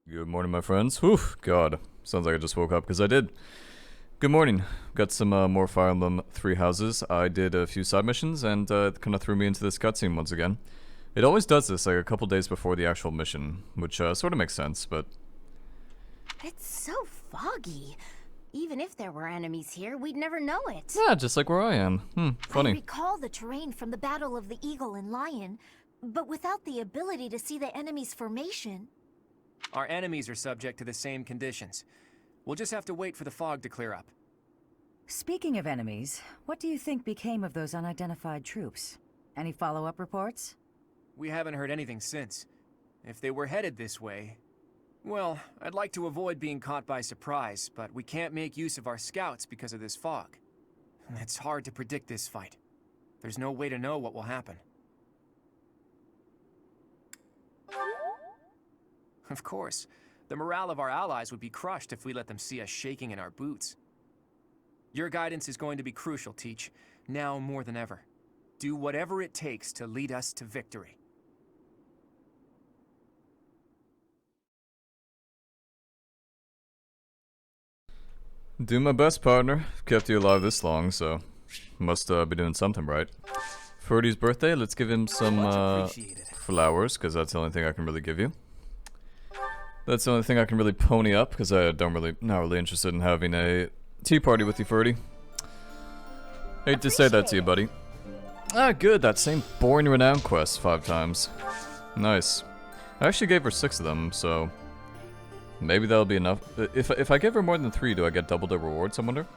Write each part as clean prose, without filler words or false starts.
Good morning, my friends. Whew, God. Sounds like I just woke up, because I did. Good morning. Got some more Fire Emblem 3 houses. I did a few side missions, and it kind of threw me into this cutscene once again. It always does this, like, a couple days before the actual mission, which sort of makes sense, but... It's so foggy. Even if there were enemies here, we'd never know it. Yeah, just like where I am. Funny. I recall the terrain from the Battle of the Eagle and Lion, but without the ability to see the enemy's formation. Our enemies are subject to the same conditions. We'll just have to wait for the fog to clear up. Speaking of enemies, what do you think became of those unidentified troops? Any follow-up reports? We haven't heard anything since. If they were headed this way... Well, I'd like to avoid being caught by surprise, but we can't make use of our scouts because of this fog. It's hard to predict this fight. There's no way to know what will happen. Of course, the morale of our allies would be crushed if we let them see us shaking in our boots. Your guidance is going to be crucial, Teach, now more than ever. Do whatever it takes to lead us to victory. Do my best, partner. Kept you alive this long, so must be doing something right. For Ferdy's birthday, let's give him some flowers, because that's the only thing I can really give you. That's the only thing I can really pony up, because I not really interested in having a tea party with you, Ferdy. Hate to say that to you, buddy. Ah, good, that same boring renown quest 5 times. Nice. I actually gave her 6 of them, so maybe that'll be enough. If I give her more than 3, do I get double the rewards, I wonder?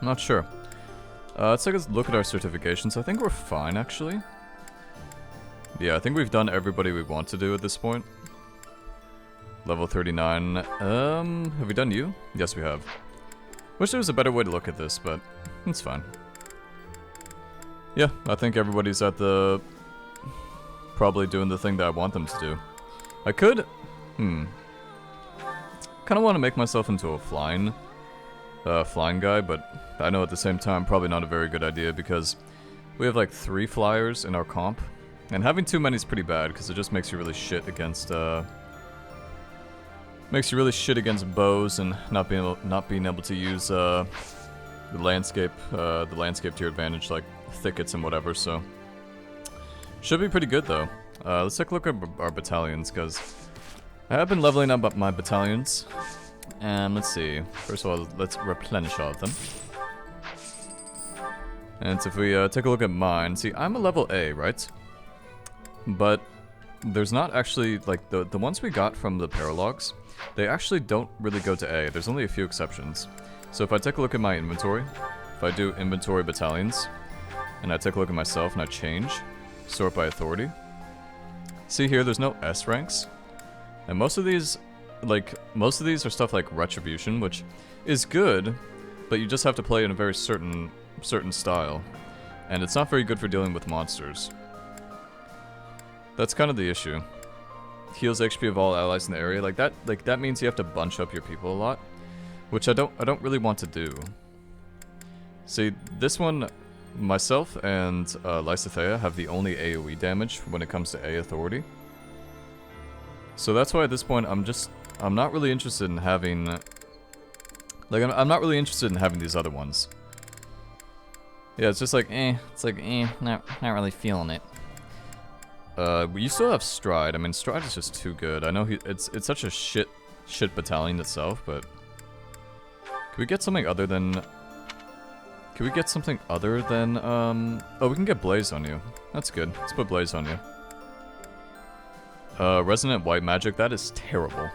I'm not sure. Let's take a look at our certifications. I think we're fine, actually. Yeah, I think we've done everybody we want to do at this point. Level 39. Have we done you? Yes, we have. Wish there was a better way to look at this, but it's fine. Yeah, I think everybody's at the... probably doing the thing that I want them to do. I could... kind of want to make myself into a flying guy, but I know at the same time probably not a very good idea because we have like 3 flyers in our comp, and having too many is pretty bad because it just makes you really shit against bows and not being able to use the landscape to your advantage, like thickets and whatever. So should be pretty good though. Let's take a look at our battalions because I have been leveling up my battalions. And let's see. First of all, let's replenish all of them. And so if we take a look at mine, see, I'm a level A, right? But there's not actually, like, the ones we got from the paralogs, they actually don't really go to A. There's only a few exceptions. So if I take a look at my inventory, if I do inventory battalions, and I take a look at myself and I change, sort by authority, see here, there's no S ranks. And most of these are stuff like Retribution, which is good, but you just have to play in a very certain style. And it's not very good for dealing with monsters. That's kind of the issue. Heals HP of all allies in the area. Like that means you have to bunch up your people a lot, which I don't really want to do. See, this one, myself and Lysithea have the only AoE damage when it comes to A authority. So that's why at this point I'm not really interested in having I'm not really interested in having these other ones. Yeah, it's just like not really feeling it. You still have Stride. I mean, Stride is just too good. I know it's such a shit battalion itself, but can we get something other than oh, we can get Blaze on you. That's good. Let's put Blaze on you. Resonant White Magic, that is terrible.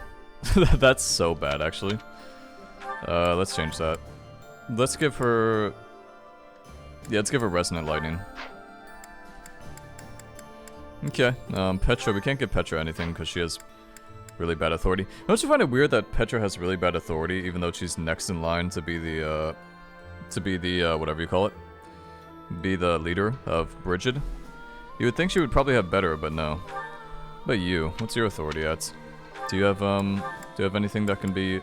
That's so bad, actually. Let's change that. Let's give her... Yeah, let's give her Resonant Lightning. Okay, Petra, we can't give Petra anything because she has really bad authority. Don't you find it weird that Petra has really bad authority even though she's next in line to be the, whatever you call it? Be the leader of Brigid? You would think she would probably have better, but no. But you, what's your authority at? Do you have anything that can be...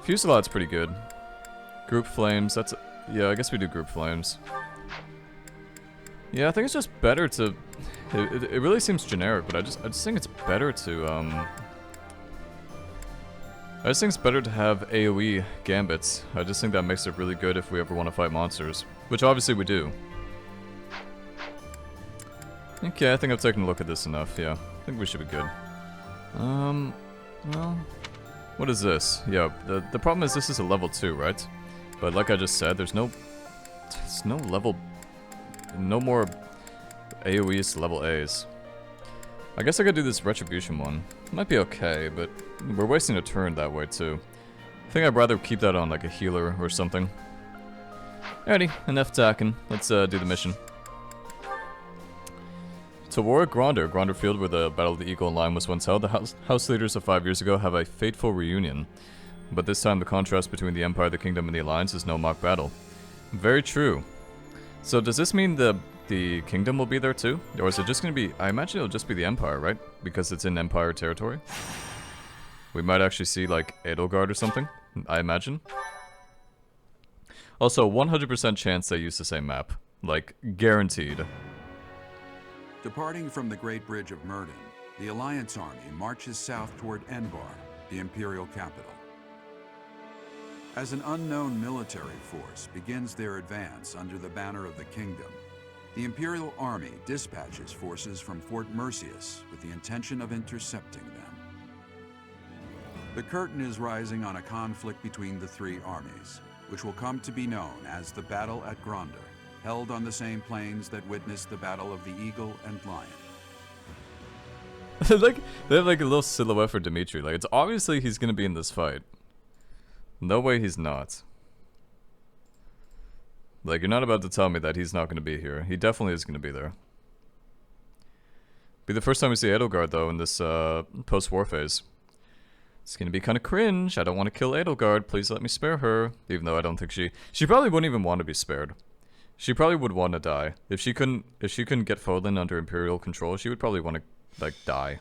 Fusilade's pretty good. Group Flames, that's... Yeah, I guess we do Group Flames. Yeah, I think it's just better to... It really seems generic, but I just think it's better to, I just think it's better to have AoE gambits. I just think that makes it really good if we ever want to fight monsters. Which obviously we do. Okay, I think I've taken a look at this enough, yeah. I think we should be good. Well... What is this? Yeah, the problem is this is a level 2, right? But like I just said, there's no level... No more AoEs to level A's. I guess I could do this Retribution one. Might be okay, but we're wasting a turn that way too. I think I'd rather keep that on like a healer or something. Alrighty, enough talking. Let's do the mission. To war at Gronder Field, where the Battle of the Eagle and Lion was once held, the house leaders of 5 years ago have a fateful reunion. But this time the contrast between the Empire, the Kingdom, and the Alliance is no mock battle. Very true. So does this mean the Kingdom will be there too? Or is it just gonna be... I imagine it'll just be the Empire, right? Because it's in Empire territory? We might actually see, like, Edelgard or something, I imagine. Also, 100% chance they use the same map. Like, guaranteed. Departing from the Great Bridge of Myrden, the Alliance army marches south toward Enbar, the Imperial capital. As an unknown military force begins their advance under the banner of the Kingdom, the Imperial Army dispatches forces from Fort Mercius with the intention of intercepting them. The curtain is rising on a conflict between the three armies, which will come to be known as the Battle at Gronder, held on the same plains that witnessed the Battle of the Eagle and Lion. Like, they have like a little silhouette for Dimitri. Like, it's obviously he's gonna be in this fight. No way he's not. Like, you're not about to tell me that he's not gonna be here. He definitely is gonna be there. Be the first time we see Edelgard, though, in this post-war phase. It's gonna be kind of cringe. I don't want to kill Edelgard. Please let me spare her. Even though I don't think she probably wouldn't even want to be spared. She probably would want to die. If she couldn't get Fódlan under Imperial control, she would probably want to, like, die.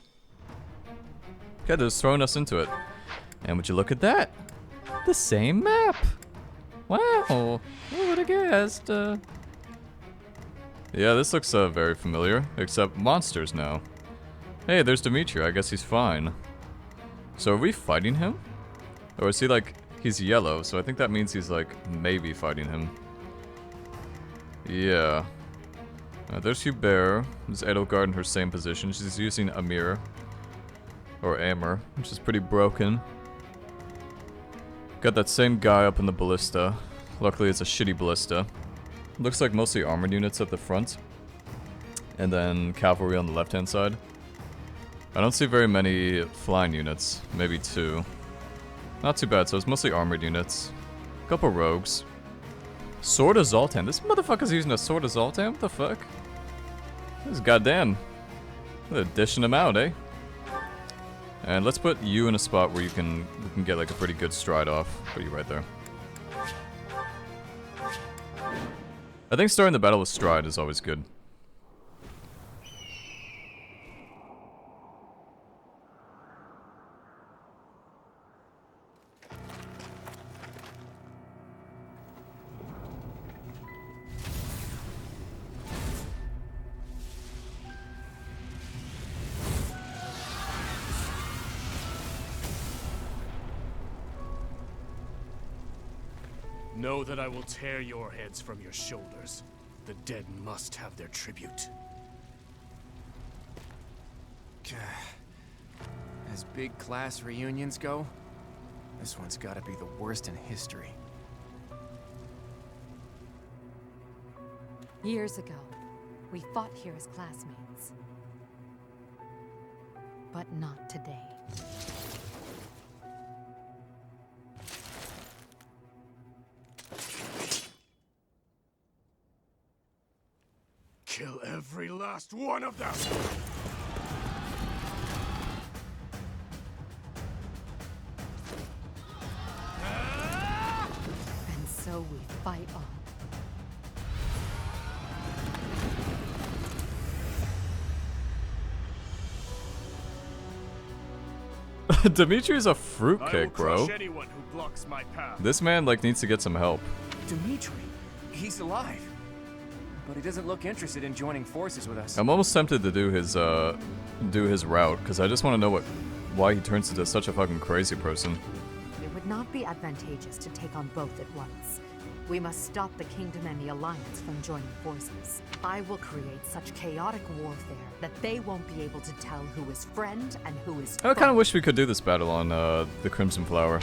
Okay, they're just throwing us into it. And would you look at that? The same map! Wow! Who would have guessed? Yeah, this looks very familiar. Except monsters now. Hey, there's Dimitri. I guess he's fine. So are we fighting him? Or is he like... He's yellow, so I think that means he's like maybe fighting him. Yeah. There's Hubert. There's Edelgard in her same position. She's using Amir. Or Amr, which is pretty broken. Got that same guy up in the ballista. Luckily it's a shitty ballista. Looks like mostly armored units at the front. And then cavalry on the left hand side. I don't see very many flying units. Maybe 2. Not too bad, so it's mostly armored units. Couple rogues. Sword of Zoltan. This motherfucker's using a Sword of Zoltan? What the fuck? This is goddamn. They're dishing him out, eh? And let's put you in a spot where we can get like a pretty good stride off. Put you right there. I think starting the battle with stride is always good. Know that I will tear your heads from your shoulders. The dead must have their tribute. As big class reunions go, this one's gotta be the worst in history. Years ago, we fought here as classmates. But not today. Kill every last one of them! And so we fight on. Dimitri's a fruitcake, bro. Anyone who blocks my path. This man like needs to get some help. Dimitri, he's alive. But he doesn't look interested in joining forces with us. I'm almost tempted to do his route because I just want to know why he turns into such a fucking crazy person. would not be advantageous to take on both at once. We must stop the Kingdom and the Alliance from joining forces. I will create such chaotic warfare that they won't be able to tell who is friend and who is foe. I kind of wish we could do this battle on the Crimson Flower.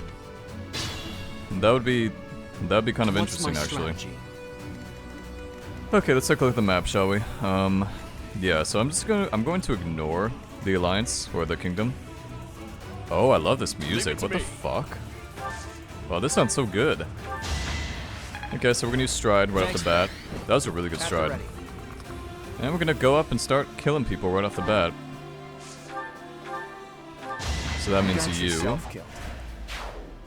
That would be kind of interesting, actually. Okay, let's take a look at the map, shall we? Yeah. So I'm going to ignore the Alliance or the Kingdom. Oh, I love this music. What the fuck? Wow, this sounds so good. Okay, so we're gonna use Stride right off the bat. That was a really good Stride. And we're gonna go up and start killing people right off the bat. So that means you.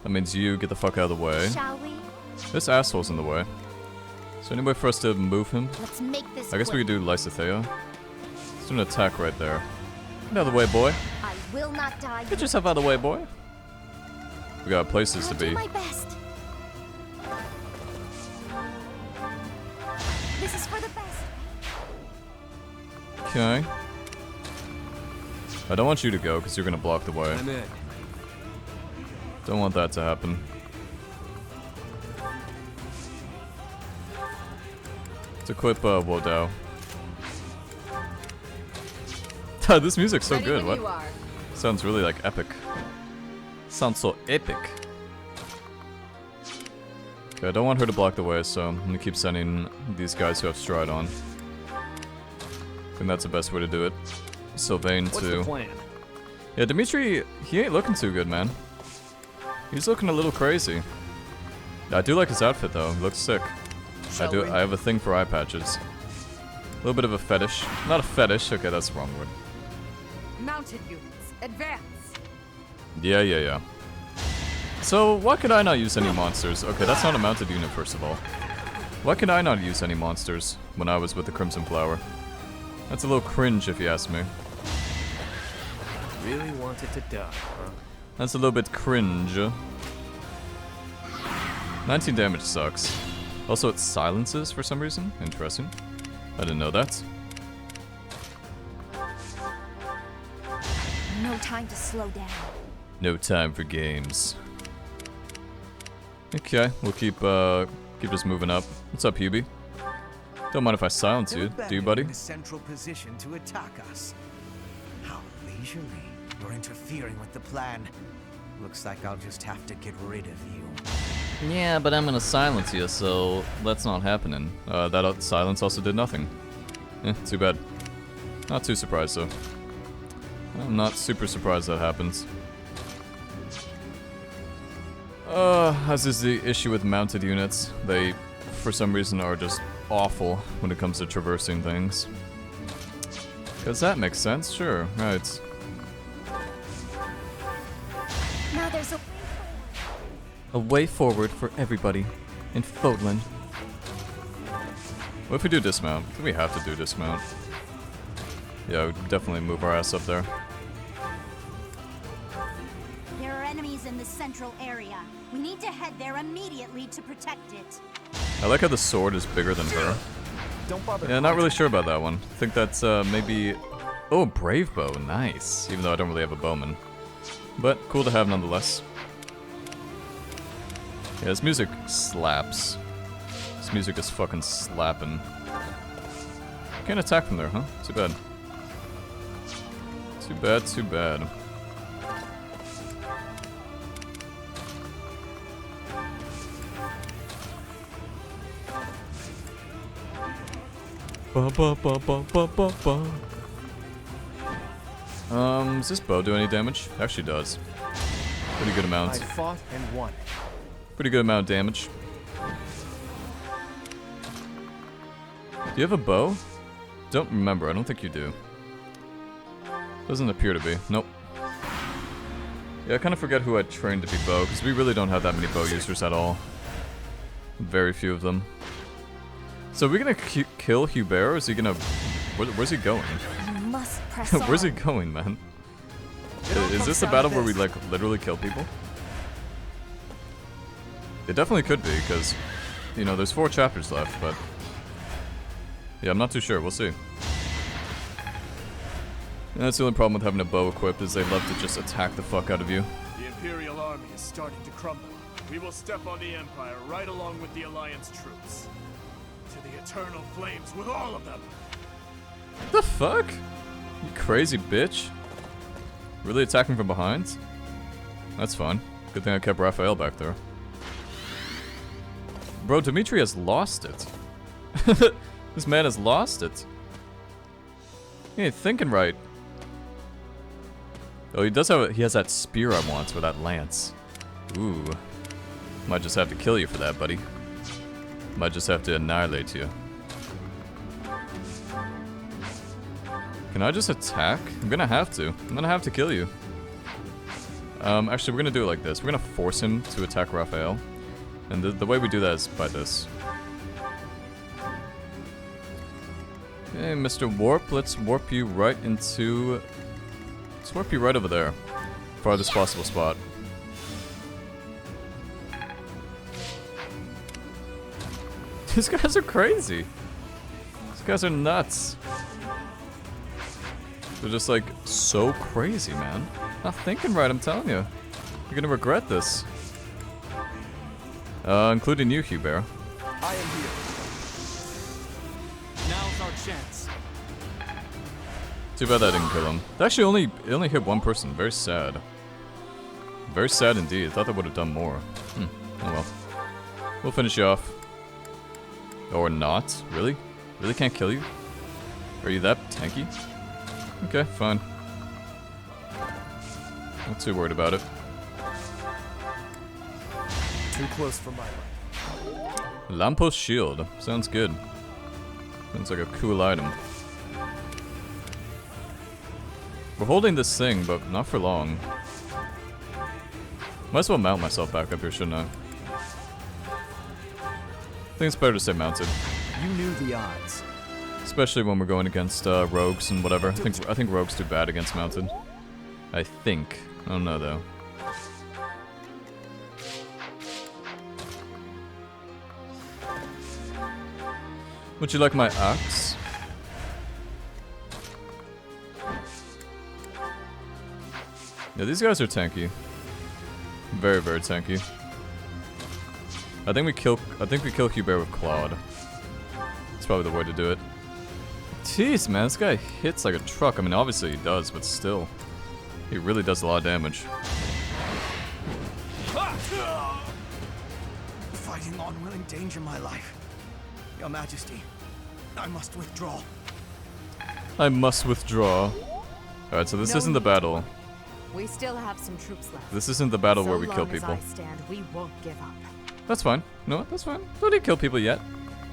That means you get the fuck out of the way. Shall we? This asshole's in the way. Is there any way for us to move him? Let's make this I guess we could do Lysithea. Let's do an attack right there. Get out of the way, boy. I will not die. Get yourself out of the way, boy. We got places to I'll do be. my best. This is for the best. Okay. I don't want you to go because you're gonna block the way. I'm in. Don't want that to happen. Let's equip Wodao. This music's so good. What? Sounds really like epic. Sounds so epic. Okay, I don't want her to block the way, so I'm gonna keep sending these guys who have Stride on. I think that's the best way to do it. Sylvain What's too. the plan? Yeah, Dimitri, he ain't looking too good, man. He's looking a little crazy. I do like his outfit though. He looks sick. I have a thing for eye patches. A little bit of a fetish. Not a fetish. Okay, that's the wrong word. Mounted units, advance! Yeah. So, why could I not use any monsters? Okay, that's not a mounted unit, first of all. Why could I not use any monsters when I was with the Crimson Flower? That's a little cringe, if you ask me. Really wanted to die, huh? That's a little bit cringe. 19 damage sucks. Also, it silences for some reason. Interesting. I didn't know that. No time to slow down. No time for games. Okay, we'll keep just moving up. What's up, Hubie? Don't mind if I silence you, do you, buddy? In a central position to attack us. How leisurely. You're interfering with the plan. Looks like I'll just have to get rid of you. Yeah, but I'm gonna silence you, so that's not happening. That silence also did nothing. Too bad. Not too surprised, though. I'm not super surprised that happens. As is the issue with mounted units. They, for some reason, are just awful when it comes to traversing things. Does that make sense? Sure, right. Now there's A way forward for everybody in Fódlan. What if we do dismount? I think we have to do dismount. Yeah, we definitely move our ass up there. There are enemies in the central area. We need to head there immediately to protect it. I like how the sword is bigger than her. Don't bother. Yeah, not really sure about that one. I think that's maybe... Oh, Brave Bow, nice. Even though I don't really have a bowman. But cool to have nonetheless. Yeah, this music slaps. This music is fucking slapping. Can't attack from there, huh? Too bad. Too bad, too bad. Ba ba ba ba ba ba ba. Does this bow do any damage? Actually does. Pretty good amount. I fought and won. Pretty good amount of damage. Do you have a bow? Don't remember. I don't think you do. Doesn't appear to be. Nope. Yeah, I kind of forget who I trained to be bow, because we really don't have that many bow users at all. Very few of them. So are we gonna kill Hubert, or is he gonna... where's he going? You must press on. Where's he going, man? Is this a battle where we, like, literally kill people? It definitely could be, because, you know, there's 4 chapters left, but... Yeah, I'm not too sure. We'll see. And that's the only problem with having a bow equipped, is they love to just attack the fuck out of you. The Imperial army is starting to crumble. We will step on the Empire right along with the Alliance troops. To the eternal flames with all of them! The fuck? You crazy bitch. Really attacking from behind? That's fine. Good thing I kept Raphael back there. Bro, Dimitri has lost it. This man has lost it. He ain't thinking right. Oh, he does have he has that spear I want, or that lance. Ooh. Might just have to kill you for that, buddy. Might just have to annihilate you. Can I just attack? I'm gonna have to. I'm gonna have to kill you. Actually, we're gonna do it like this. We're gonna force him to attack Raphael. And the way we do that is by this. Okay, Mr. Warp, let's warp you right into... Let's warp you right over there. Farthest possible spot. These guys are crazy. These guys are nuts. They're just like so crazy, man. Not thinking right, I'm telling you. You're gonna regret this. Including you, Hubert. I am here. Now's our chance. Too bad I didn't kill him. It actually only hit one person. Very sad. Very sad indeed. I thought that would have done more. Oh well. We'll finish you off. Or not? Really? Really can't kill you? Are you that tanky? Okay, fine. Not too worried about it. Too close for my life. Lampos shield. Sounds good. Sounds like a cool item. We're holding this thing, but not for long. Might as well mount myself back up here, shouldn't I? I think it's better to stay mounted. You knew the odds. Especially when we're going against rogues and whatever. I think rogues do bad against mounted. I think. I don't know though. Would you like my axe? Yeah, these guys are tanky. Very, very tanky. I think we kill Hubert with Claude. That's probably the way to do it. Jeez, man, this guy hits like a truck. I mean, obviously he does, but still. He really does a lot of damage. Fighting on will endanger my life. Your Majesty, I must withdraw. I must withdraw. Alright, so this isn't the battle. We still have some troops left. This isn't the battle where we So kill long as people. I stand, we won't give up. That's fine. No, that's fine. Don't need to kill people yet.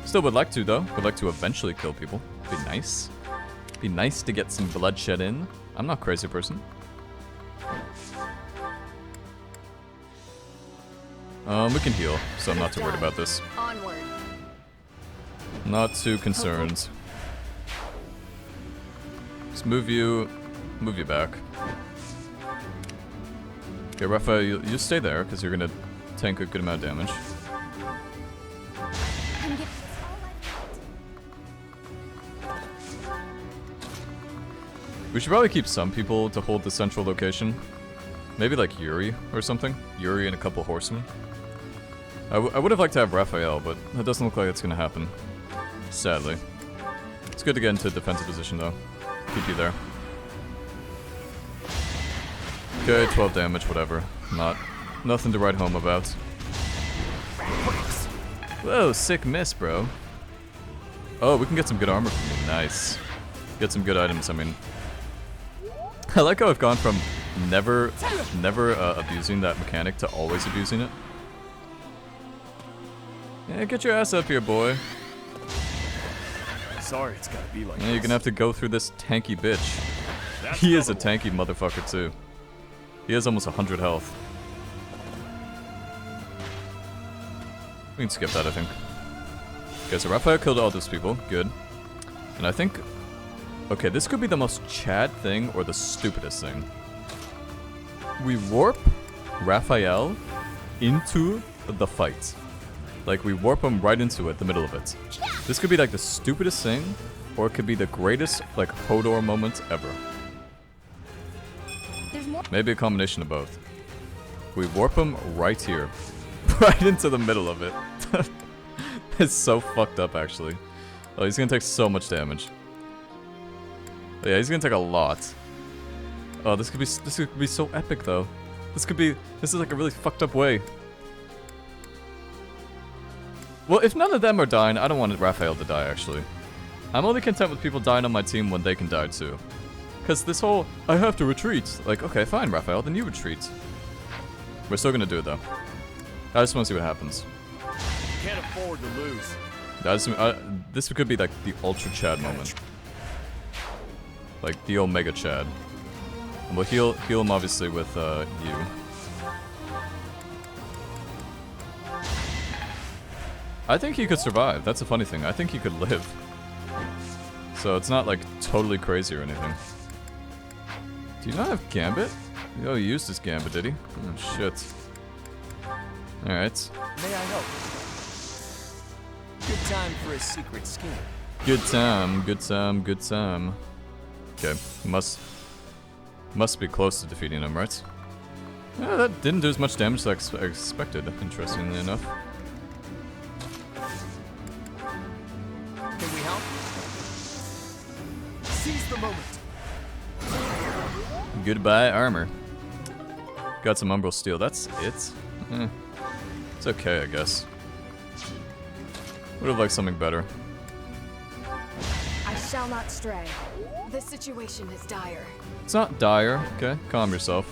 Still would like to, though. Would like to eventually kill people. Be nice. Be nice to get some bloodshed in. I'm not a crazy person. We can heal, so I'm not too worried about this. Onward. Not too concerned. Just move you back. Okay, Raphael, you stay there, because you're gonna tank a good amount of damage. We should probably keep some people to hold the central location. Maybe like Yuri or something. Yuri and a couple horsemen. I would have liked to have Raphael, but that doesn't look like it's gonna happen. Sadly. It's good to get into a defensive position though. Keep you there. Okay, 12 damage, whatever. Nothing to write home about. Whoa, sick miss, bro. Oh, we can get some good armor from you. Nice. Get some good items, I mean. I like how I've gone from never abusing that mechanic to always abusing it. Yeah, get your ass up here, boy. Sorry, it's gotta be like Yeah, you're gonna have to go through this tanky bitch. That's He is a another one. tanky motherfucker too. He has almost 100 health. We can skip that, I think. Okay, so Raphael killed all those people. Good. And I think... Okay, this could be the most Chad thing or the stupidest thing. We warp Raphael into the fight. Like, we warp him right into it, the middle of it. This could be like the stupidest thing, or it could be the greatest, like, Hodor moment ever. Maybe a combination of both. We warp him right here. Right into the middle of it. It's so fucked up, actually. Oh, he's gonna take so much damage. Yeah, he's gonna take a lot. Oh, this could be so epic, though. This is like a really fucked up way. Well, if none of them are dying, I don't want Raphael to die, actually. I'm only content with people dying on my team when they can die, too. Because this whole, I have to retreat. Like, okay, fine, Raphael, then you retreat. We're still gonna do it, though. I just want to see what happens. Can't afford to lose. This could be like the Ultra Chad moment. Like the Omega Chad. And we'll heal him obviously with you. I think he could survive. That's a funny thing. I think he could live. So it's not like totally crazy or anything. Do you not have Gambit? Oh, he used his Gambit, did he? Oh shit. Alright. May I help? Good time for a secret scheme. Good time, good time, good time. Okay, must be close to defeating him, right? Yeah, that didn't do as much damage as I expected, interestingly enough. Can we help? Seize the moment. Goodbye, armor. Got some Umbral Steel, that's it? It's okay, I guess. Would have liked something better. I shall not stray. The situation is dire. It's not dire, okay? Calm yourself.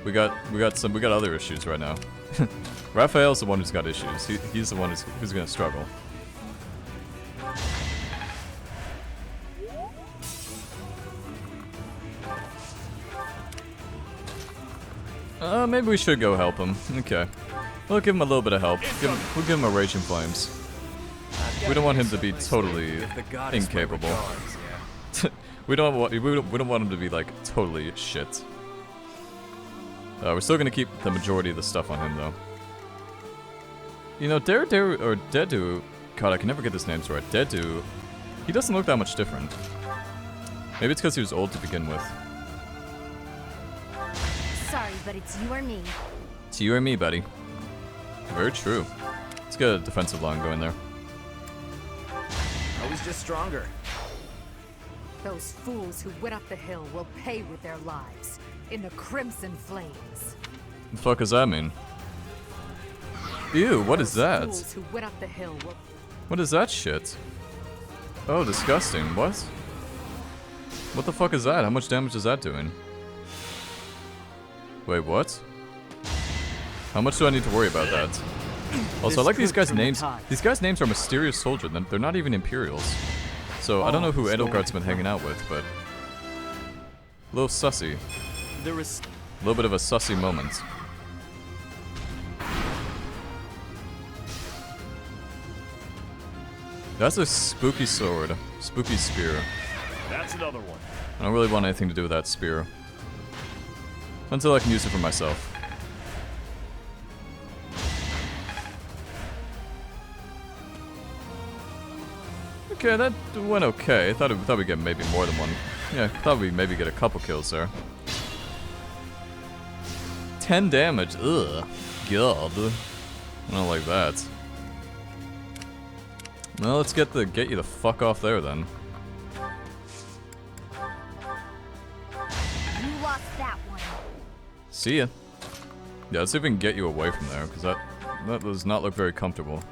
We got other issues right now. Raphael's the one who's got issues. He's the one who's gonna struggle. Maybe we should go help him. Okay. We'll give him a little bit of help. We'll give him a Raging Flames. We don't want him to be totally incapable. we don't want him to be like totally shit. We're still gonna keep the majority of the stuff on him though. You know, Dedu. God, I can never get his names right. Dedu. He doesn't look that much different. Maybe it's because he was old to begin with. Sorry, but it's you or me. It's you or me, buddy. Very true. Let's get a defensive line going there. I was just stronger. Those fools who went up the hill will pay with their lives in the crimson flames. The fuck does that mean? Ew, what is that? Fools who went up the hill will... What is that shit? Oh, disgusting. What? What the fuck is that? How much damage is that doing? Wait, what? How much do I need to worry about that? Also, I like these guys' names. These guys' names are Mysterious Soldier. They're not even Imperials. So, I don't know who Edelgard's been hanging out with, but... A little sussy. A little bit of a sussy moment. That's a spooky sword. Spooky spear. That's another one. I don't really want anything to do with that spear. Until I can use it for myself. Okay, that went okay. I thought we'd get maybe more than one. Yeah, I thought we'd maybe get a couple kills there. 10 damage. Ugh. God. I don't like that. Well, let's get you the fuck off there then. You lost that one. See ya. Yeah, let's see if we can get you away from there, because that does not look very comfortable.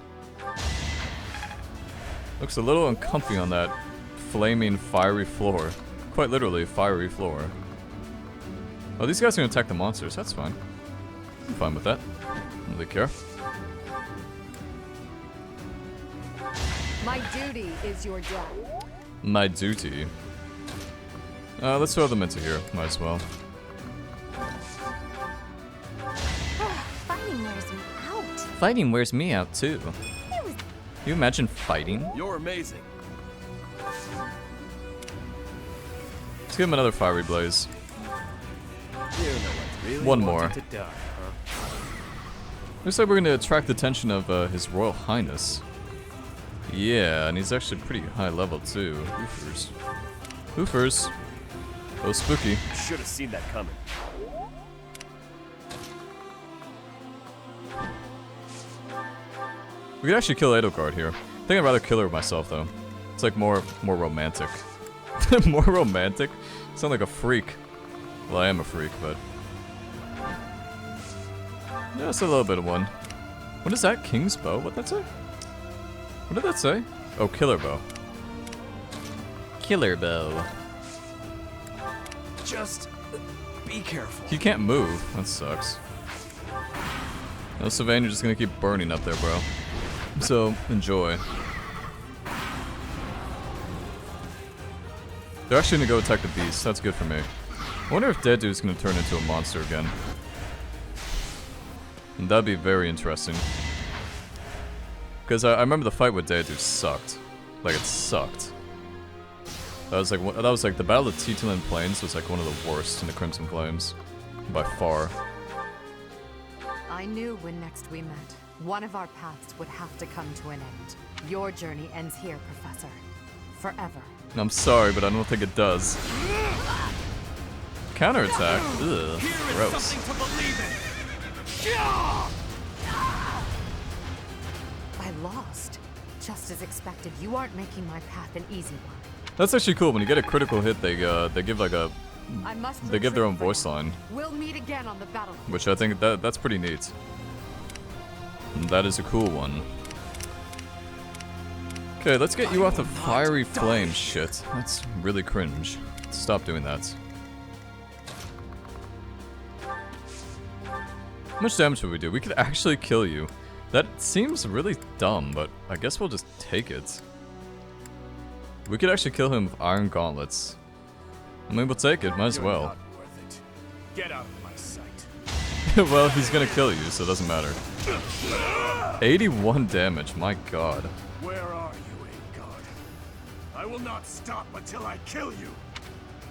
Looks a little uncomfy on that flaming, fiery floor. Quite literally, fiery floor. Oh, these guys are gonna attack the monsters. That's fine. I'm fine with that. I don't really care. My duty is your death. My duty. Let's throw them into here. Might as well. Fighting wears me out. Fighting wears me out too. You imagine fighting? You're amazing. Let's give him another fiery blaze. Really One more. to die, huh? Looks like we're going to attract the attention of His Royal Highness. Yeah, and he's actually pretty high level too. Oofers. Oofers. Oh, spooky. Should have seen that coming. We could actually kill Edelgard here. I think I'd rather kill her myself though. It's like more romantic. More romantic? Sound like a freak. Well, I am a freak, but just a little bit of one. What is that? King's bow? What'd that say? What did that say? Oh, killer bow. Killer bow. Just be careful. You can't move. That sucks. No, Sylvain, you're just gonna keep burning up there, bro. So, enjoy. They're actually gonna go attack the beast. That's good for me. I wonder if Dead Dude's gonna turn into a monster again. And that'd be very interesting. Because I remember the fight with Dead Dude sucked. Like, it sucked. That was like the Battle of Tetelan Plains was like one of the worst in the Crimson Flames. By far. I knew when next we met, one of our paths would have to come to an end. Your journey ends here, Professor. Forever. I'm sorry, but I don't think it does. Counterattack? Ugh. Gross. I lost. Just as expected, you aren't making my path an easy one. That's actually cool. When you get a critical hit, they give like a they give their own voice line, We'll meet again on the battlefield. which I think that's pretty neat. And that is a cool one. Okay, let's get you off the fiery flame shit. That's really cringe. Stop doing that. How much damage would we do? We could actually kill you. That seems really dumb, but I guess we'll just take it. We could actually kill him with iron gauntlets. I mean, we'll take it, might as well. Not worth it. Get out of my sight. Well, he's gonna kill you, so it doesn't matter. 81 damage, my god. Where are you, Edelgard? I will not stop until I kill you.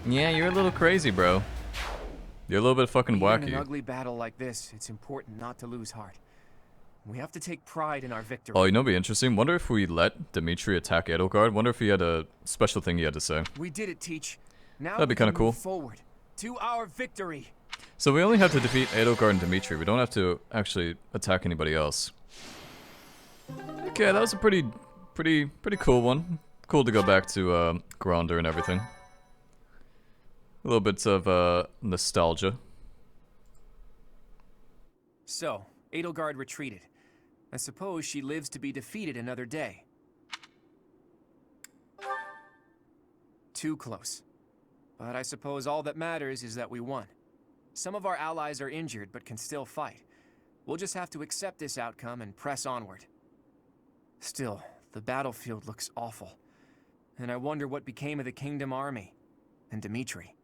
Yeah, you're a little crazy, bro. You're a little bit fucking Even in an wacky. ugly battle like this, it's important not to lose heart. We have to take pride in our victory. Oh, you know what'd be interesting? Wonder if we let Dimitri attack Edelgard. Wonder if he had a special thing he had to say. We did it, Teach. Now That'd be we can kinda cool. move forward to our victory. So we only have to defeat Edelgard and Dimitri. We don't have to actually attack anybody else. Okay, that was a pretty cool one. Cool to go back to Gronder and everything. A little bit of nostalgia. So, Edelgard retreated. I suppose she lives to be defeated another day. Too close. But I suppose all that matters is that we won. Some of our allies are injured but can still fight. We'll just have to accept this outcome and press onward. Still, the battlefield looks awful. And I wonder what became of the Kingdom Army and Dimitri.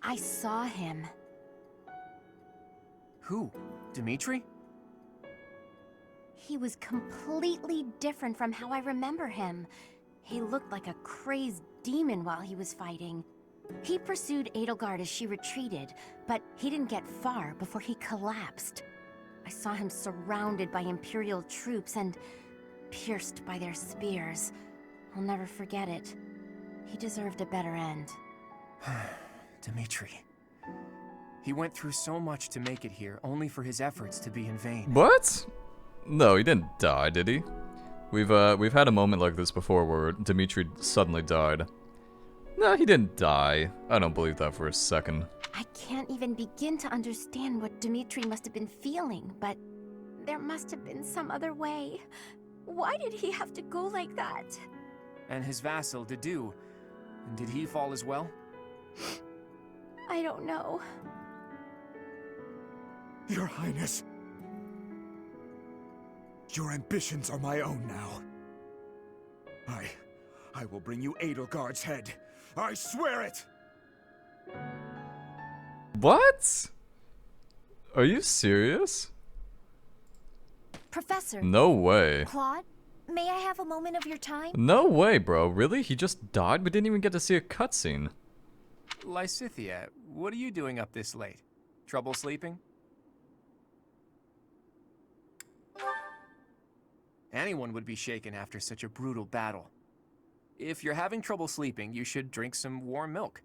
I saw him. Who? Dimitri? He was completely different from how I remember him. He looked like a crazed demon while he was fighting. He pursued Edelgard as she retreated, but he didn't get far before he collapsed. I saw him surrounded by Imperial troops and pierced by their spears. I'll never forget it. He deserved a better end. Dimitri. He went through so much to make it here, only for his efforts to be in vain. What? No, he didn't die, did he? We've had a moment like this before where Dimitri suddenly died. No, he didn't die. I don't believe that for a second. I can't even begin to understand what Dimitri must have been feeling, but there must have been some other way. Why did he have to go like that? And his vassal, Dedu. Did he fall as well? I don't know. Your Highness. Your ambitions are my own now. I will bring you Edelgard's head. I swear it! What? Are you serious? Professor. No way. Claude, may I have a moment of your time? No way, bro. Really? He just died? We didn't even get to see a cutscene. Lysithia, what are you doing up this late? Trouble sleeping? Anyone would be shaken after such a brutal battle. If you're having trouble sleeping, you should drink some warm milk.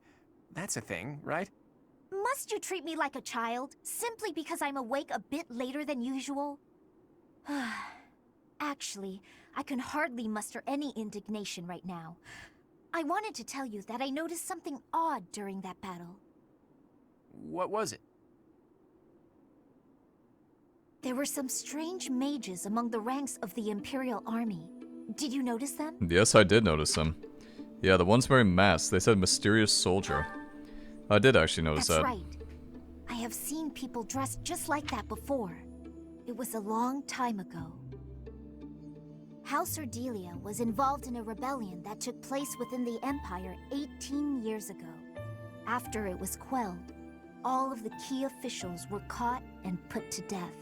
That's a thing, right? Must you treat me like a child, simply because I'm awake a bit later than usual? Actually, I can hardly muster any indignation right now. I wanted to tell you that I noticed something odd during that battle. What was it? There were some strange mages among the ranks of the Imperial Army. Did you notice them? Yes, I did notice them. Yeah, the ones wearing masks, they said mysterious soldier. I did actually notice That's that. right. I have seen people dressed just like that before. It was a long time ago. House Ordelia was involved in a rebellion that took place within the Empire 18 years ago. After it was quelled, all of the key officials were caught and put to death.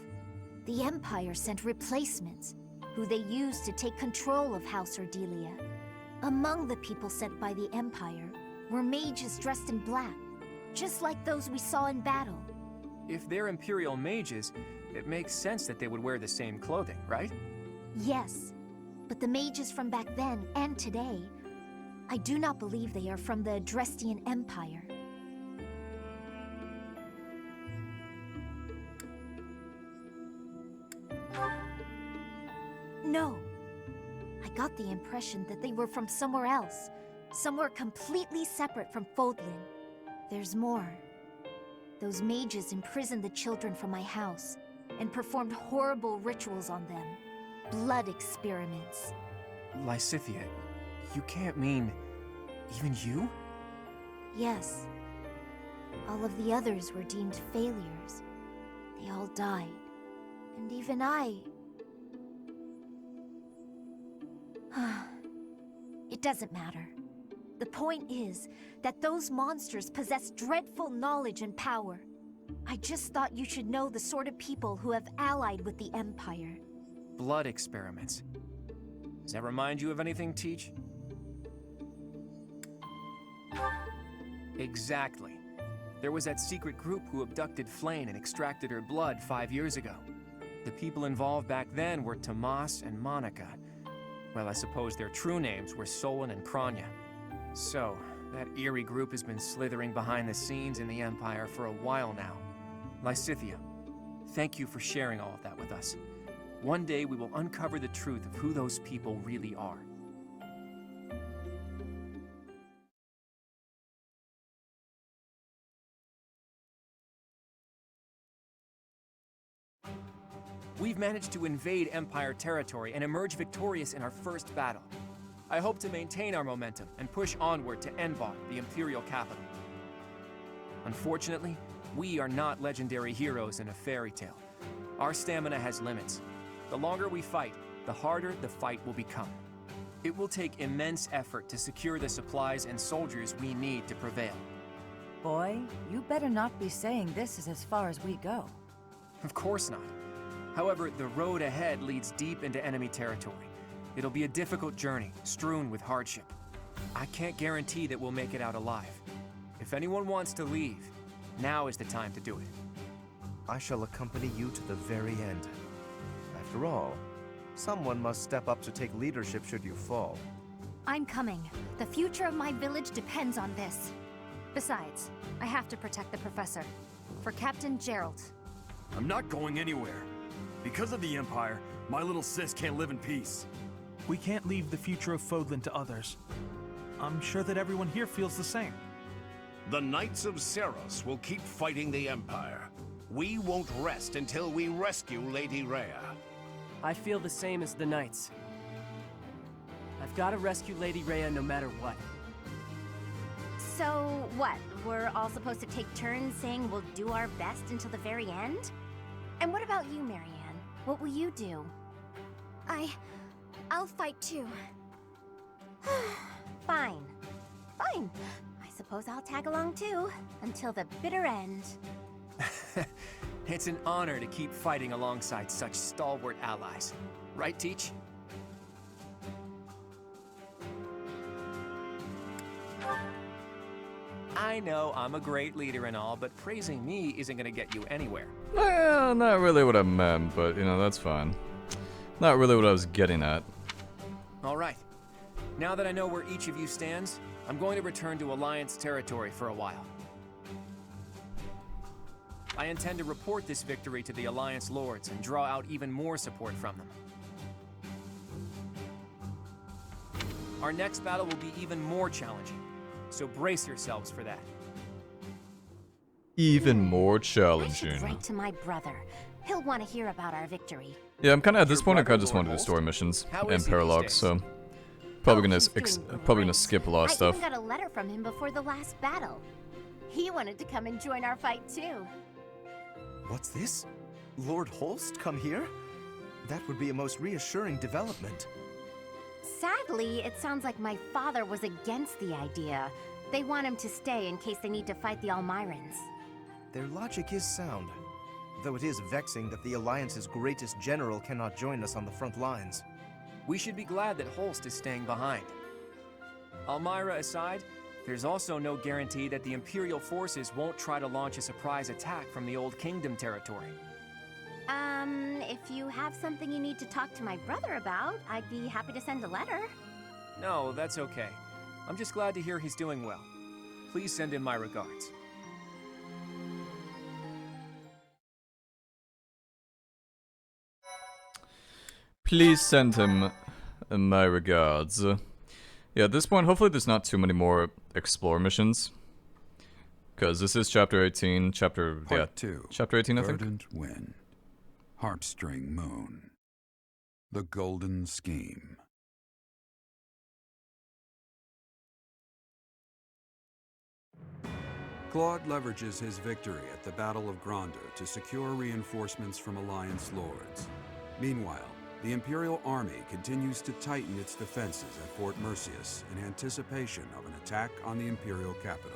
The Empire sent replacements, who they used to take control of House Ordelia. Among the people sent by the Empire were mages dressed in black, just like those we saw in battle. If they're Imperial mages, it makes sense that they would wear the same clothing, right? Yes, but the mages from back then and today, I do not believe they are from the Adrestian Empire. No. I got the impression that they were from somewhere else. Somewhere completely separate from Fódlan. There's more. Those mages imprisoned the children from my house and performed horrible rituals on them. Blood experiments. Lysithea, you can't mean... even you? Yes. All of the others were deemed failures. They all died. And even I... It doesn't matter. The point is that those monsters possess dreadful knowledge and power. I just thought you should know the sort of people who have allied with the Empire. Blood experiments. Does that remind you of anything, Teach? Exactly. There was that secret group who abducted Flayn and extracted her blood 5 years ago. The people involved back then were Tomas and Monica. Well, I suppose their true names were Solon and Kranya. So, that eerie group has been slithering behind the scenes in the Empire for a while now. Lysithea, thank you for sharing all of that with us. One day we will uncover the truth of who those people really are. We've managed to invade Empire territory and emerge victorious in our first battle. I hope to maintain our momentum and push onward to Enbar, the Imperial capital. Unfortunately, we are not legendary heroes in a fairy tale. Our stamina has limits. The longer we fight, the harder the fight will become. It will take immense effort to secure the supplies and soldiers we need to prevail. Boy, you better not be saying this is as far as we go. Of course not. However, the road ahead leads deep into enemy territory. It'll be a difficult journey, strewn with hardship. I can't guarantee that we'll make it out alive. If anyone wants to leave, now is the time to do it. I shall accompany you to the very end. After all, someone must step up to take leadership should you fall. I'm coming. The future of my village depends on this. Besides, I have to protect the professor. For Captain Gerald. I'm not going anywhere. Because of the Empire, my little sis can't live in peace. We can't leave the future of Fódlan to others. I'm sure that everyone here feels the same. The Knights of Seros will keep fighting the Empire. We won't rest until we rescue Lady Rhea. I feel the same as the Knights. I've got to rescue Lady Rhea no matter what. So, what? We're all supposed to take turns saying we'll do our best until the very end? And what about you, Marianne? What will you do? I'll fight too. Fine. Fine. I suppose I'll tag along too, until the bitter end. It's an honor to keep fighting alongside such stalwart allies. Right, Teach? I know I'm a great leader and all, but praising me isn't gonna get you anywhere. Well, not really what I meant, but, you know, that's fine. Not really what I was getting at. Alright. Now that I know where each of you stands, I'm going to return to Alliance territory for a while. I intend to report this victory to the Alliance Lords and draw out even more support from them. Our next battle will be even more challenging, so brace yourselves for that. Even more I should challenging. write to my brother. He'll want to hear about our victory. Yeah, I'm kind of at this Your point. I brother, kind of just Lord want to do Holst? story missions How and is he these paralogs, days? so probably gonna He's doing probably gonna great. skip a lot of I stuff. even got a letter from him before the last battle. He wanted to come and join our fight too. What's this? Lord Holst come here? That would be a most reassuring development. Sadly, it sounds like my father was against the idea. They want him to stay in case they need to fight the Almirans. Their logic is sound, though it is vexing that the Alliance's greatest general cannot join us on the front lines. We should be glad that Holst is staying behind. Almira aside, there's also no guarantee that the Imperial forces won't try to launch a surprise attack from the Old Kingdom territory. If you have something you need to talk to my brother about, I'd be happy to send a letter. No, that's okay. I'm just glad to hear he's doing well. Please send him my regards. Please send him my regards. Yeah, at this point, hopefully there's not too many more explore missions. Because this is chapter 18, chapter 2. Chapter 18, I think. Verdant Wind. Heartstring Moon. The Golden Scheme. Claude leverages his victory at the Battle of Granda to secure reinforcements from Alliance lords. Meanwhile, the Imperial Army continues to tighten its defenses at Fort Mercius in anticipation of an attack on the Imperial capital.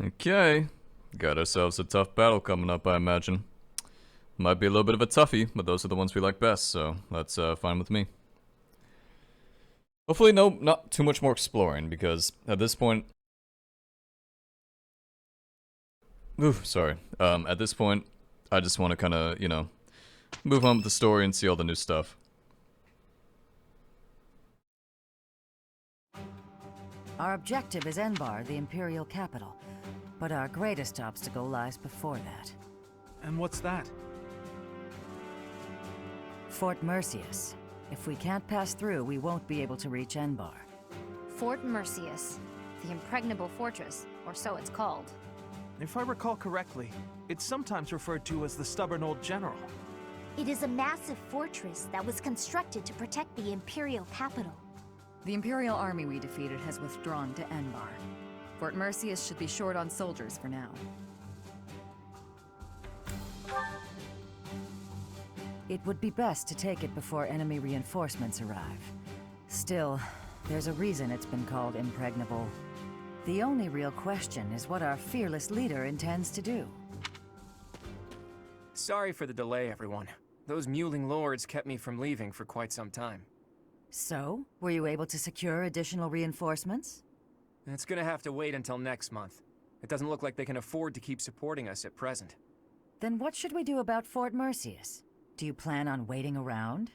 Okay, got ourselves a tough battle coming up, I imagine. Might be a little bit of a toughie, but those are the ones we like best, so that's fine with me. Hopefully, no, not too much more exploring, because at this point... Oof, sorry. At this point, I just want to kind of, you know, move on with the story and see all the new stuff. Our objective is Enbar, the Imperial capital. But our greatest obstacle lies before that. And what's that? Fort Mercius. If we can't pass through, we won't be able to reach Enbar. Fort Mercius, the impregnable fortress, or so it's called. If I recall correctly, it's sometimes referred to as the Stubborn Old General. It is a massive fortress that was constructed to protect the Imperial capital. The Imperial army we defeated has withdrawn to Enbar. Fort Mercius should be short on soldiers for now. It would be best to take it before enemy reinforcements arrive. Still, there's a reason it's been called impregnable. The only real question is what our fearless leader intends to do. Sorry for the delay, everyone. Those mewling lords kept me from leaving for quite some time. So, were you able to secure additional reinforcements? It's gonna have to wait until next month. It doesn't look like they can afford to keep supporting us at present. Then what should we do about Fort Mercius? Do you plan on waiting around?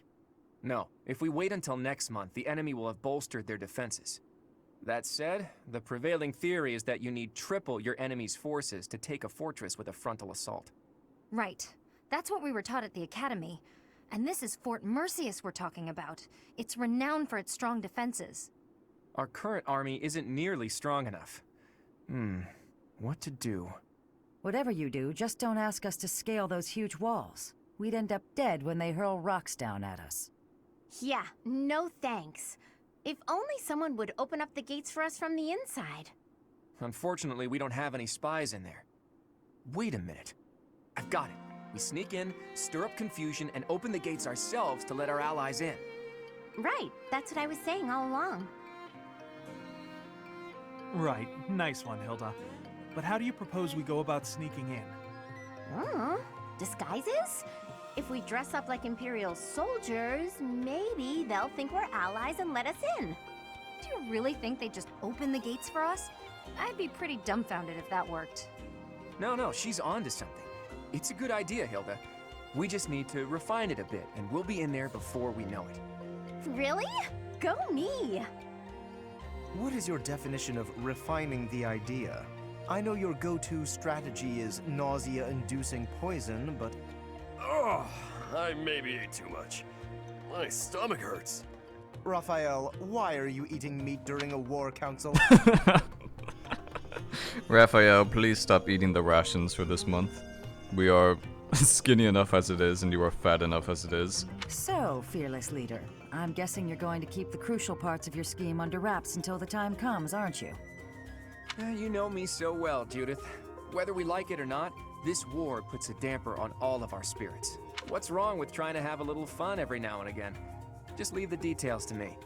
No. If we wait until next month, the enemy will have bolstered their defenses. That said, the prevailing theory is that you need triple your enemy's forces to take a fortress with a frontal assault. Right. That's what we were taught at the academy. And this is Fort Mercius we're talking about. It's renowned for its strong defenses. Our current army isn't nearly strong enough. What to do? Whatever you do, just don't ask us to scale those huge walls. We'd end up dead when they hurl rocks down at us. Yeah, no thanks. If only someone would open up the gates for us from the inside. Unfortunately, we don't have any spies in there. Wait a minute. I've got it. We sneak in, stir up confusion, and open the gates ourselves to let our allies in. Right, that's what I was saying all along. Right, nice one, Hilda. But how do you propose we go about sneaking in? Disguises? If we dress up like Imperial soldiers, maybe they'll think we're allies and let us in. Do you really think they'd just open the gates for us? I'd be pretty dumbfounded if that worked. No, she's on to something. It's a good idea, Hilda. We just need to refine it a bit, and we'll be in there before we know it. Really? Go me! What is your definition of refining the idea? I know your go-to strategy is nausea-inducing poison, but... I maybe ate too much. My stomach hurts. Raphael, why are you eating meat during a war council? Raphael, please stop eating the rations for this month. We are skinny enough as it is, and you are fat enough as it is. So, fearless leader, I'm guessing you're going to keep the crucial parts of your scheme under wraps until the time comes, aren't you? You know me so well, Judith. Whether we like it or not, this war puts a damper on all of our spirits. What's wrong with trying to have a little fun every now and again? Just leave the details to me.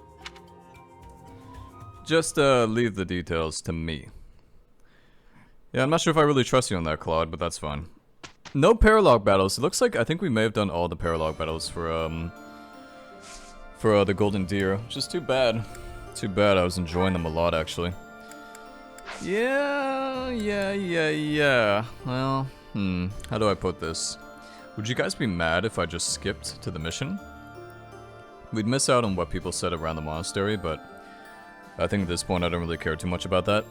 Just leave the details to me. Yeah, I'm not sure if I really trust you on that, Claude, but that's fine. No paralog battles. It looks like I think we may have done all the paralog battles for the Golden Deer, which is too bad. Too bad. I was enjoying them a lot, actually. Yeah. Well, how do I put this? Would you guys be mad if I just skipped to the mission? We'd miss out on what people said around the monastery, but I think at this point I don't really care too much about that.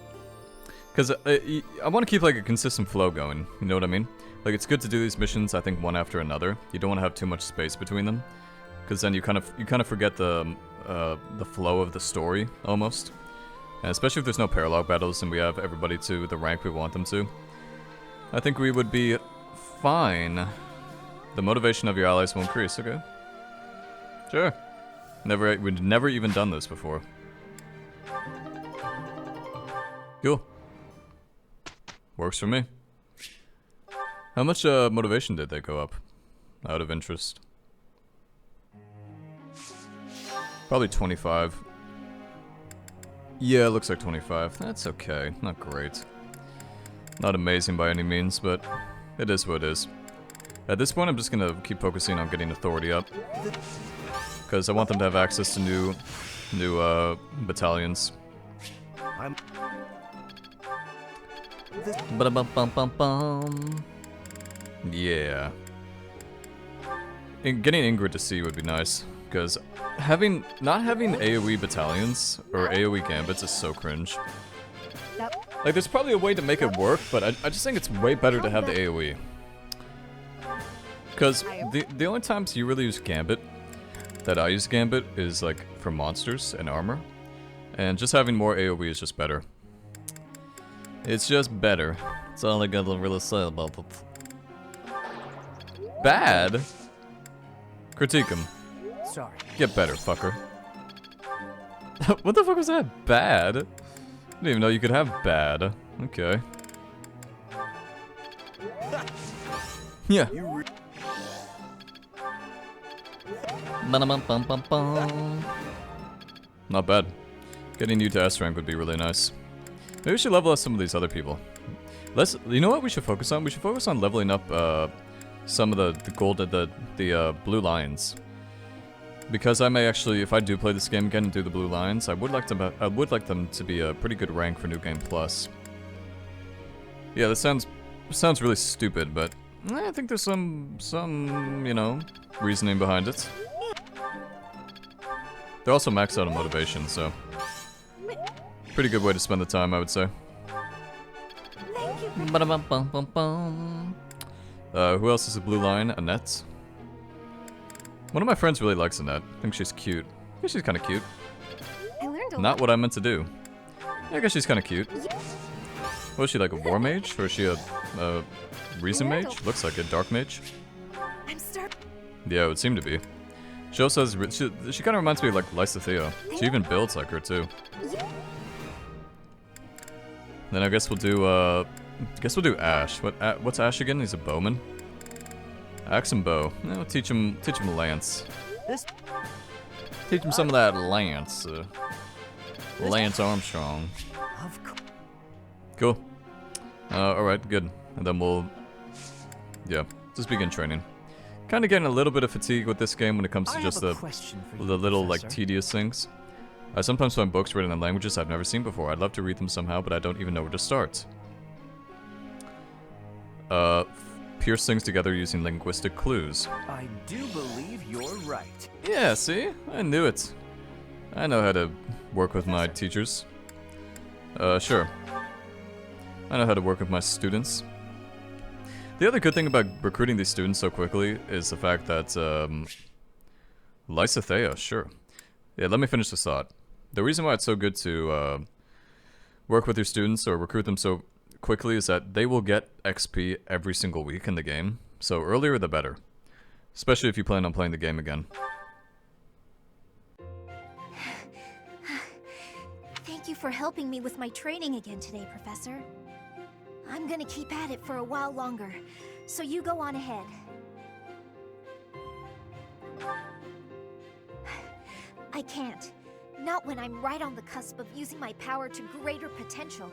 Because I want to keep like a consistent flow going, you know what I mean? Like, it's good to do these missions, I think, one after another. You don't want to have too much space between them, because then you kind of forget the flow of the story, almost. And especially if there's no paralog battles and we have everybody to the rank we want them to. I think we would be fine. The motivation of your allies will increase, okay? Sure. We'd never even done this before. Cool. Works for me. How much motivation did they go up? Out of interest. Probably 25. Yeah, it looks like 25. That's okay. Not great. Not amazing by any means, but it is what it is. At this point, I'm just gonna keep focusing on getting authority up. Because I want them to have access to new battalions. Ba-da-bum-bum-bum-bum. Yeah. And getting Ingrid to see would be nice, because not having AoE battalions or AoE gambits is so cringe. Like, there's probably a way to make it work, but I just think it's way better to have the AoE. Because the only times you really use gambit, that I use gambit, is like for monsters and armor. And just having more AoE is just better. It's just better. That's all I gotta really say about it. Bad? Critique him. Sorry. Get better, fucker. What the fuck was that? Bad? I didn't even know you could have bad. Okay. Yeah. Not bad. Getting you to S rank would be really nice. Maybe we should level up some of these other people. You know what we should focus on? We should focus on leveling up some of the gold at the blue lions. Because I may actually, if I do play this game again and do the blue lions, I would like them to be a pretty good rank for New Game Plus. Yeah, this sounds really stupid, but I think there's some you know, reasoning behind it. They're also maxed out on motivation, so pretty good way to spend the time, I would say. Who else is a blue lion? Annette. One of my friends really likes Annette. I think she's cute. I guess she's kind of cute. Not what I meant to do. Yeah, I guess she's kind of cute. Was she like a war mage? Or is she a reason mage? Looks like a dark mage. Yeah, it would seem to be. She also has... She kind of reminds me of like Lysa Theo. She even builds like her too. Then I guess we'll do Ash. What's Ash again? He's a bowman. Axe and bow. Yeah, we'll teach him a lance. Teach him some of that lance. Lance Armstrong. Cool. Alright, good. And then we'll... Yeah, just begin training. Kinda getting a little bit of fatigue with this game when it comes to just the little, like, tedious things. I sometimes find books written in languages I've never seen before. I'd love to read them somehow, but I don't even know where to start. Pierce things together using linguistic clues. I do believe you're right. Yeah, see? I knew it. I know how to work with my teachers. Sure. I know how to work with my students. The other good thing about recruiting these students so quickly is the fact that, Lysithea, sure. Yeah, let me finish this thought. The reason why it's so good to, work with your students or recruit them so quickly is that they will get XP every single week in the game. So earlier the better. Especially if you plan on playing the game again. Thank you for helping me with my training again today, Professor. I'm gonna keep at it for a while longer, so you go on ahead. I can't. Not when I'm right on the cusp of using my power to greater potential.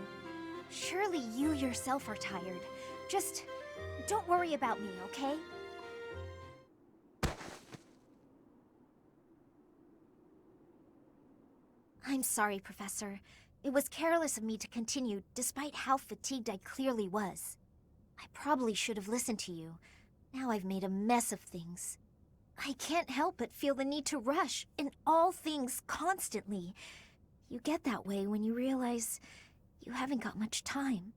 Surely you yourself are tired. Just don't worry about me, okay? I'm sorry, Professor. It was careless of me to continue, despite how fatigued I clearly was. I probably should have listened to you. Now I've made a mess of things. I can't help but feel the need to rush in all things constantly. You get that way when you realize you haven't got much time.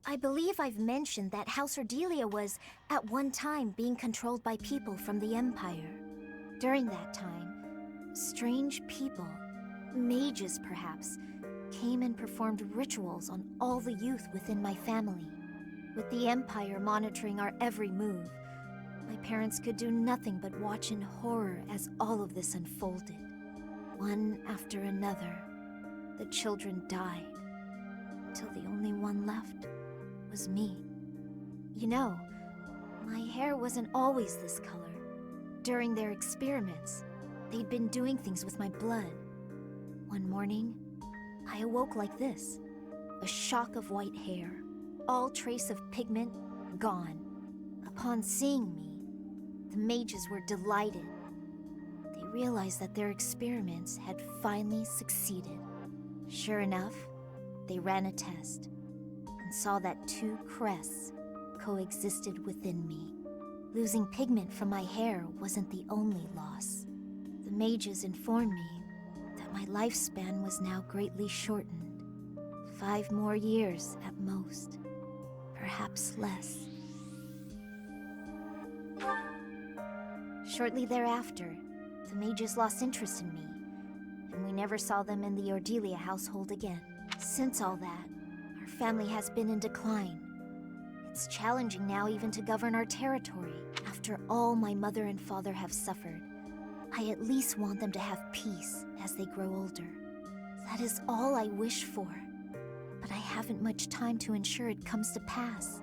I believe I've mentioned that House Ordelia was, at one time, being controlled by people from the Empire. During that time, strange people, mages perhaps, came and performed rituals on all the youth within my family. With the Empire monitoring our every move, my parents could do nothing but watch in horror as all of this unfolded. One after another, the children died, until the only one left was me. You know, my hair wasn't always this color. During their experiments, they'd been doing things with my blood. One morning, I awoke like this, a shock of white hair. All trace of pigment gone. Upon seeing me, the mages were delighted. They realized that their experiments had finally succeeded. Sure enough, they ran a test and saw that two crests coexisted within me. Losing pigment from my hair wasn't the only loss. The mages informed me that my lifespan was now greatly shortened. 5 more years at most. Perhaps less. Shortly thereafter, the mages lost interest in me, and we never saw them in the Ordelia household again. Since all that, our family has been in decline. It's challenging now even to govern our territory. After all my mother and father have suffered, I at least want them to have peace as they grow older. That is all I wish for. But I haven't much time to ensure it comes to pass.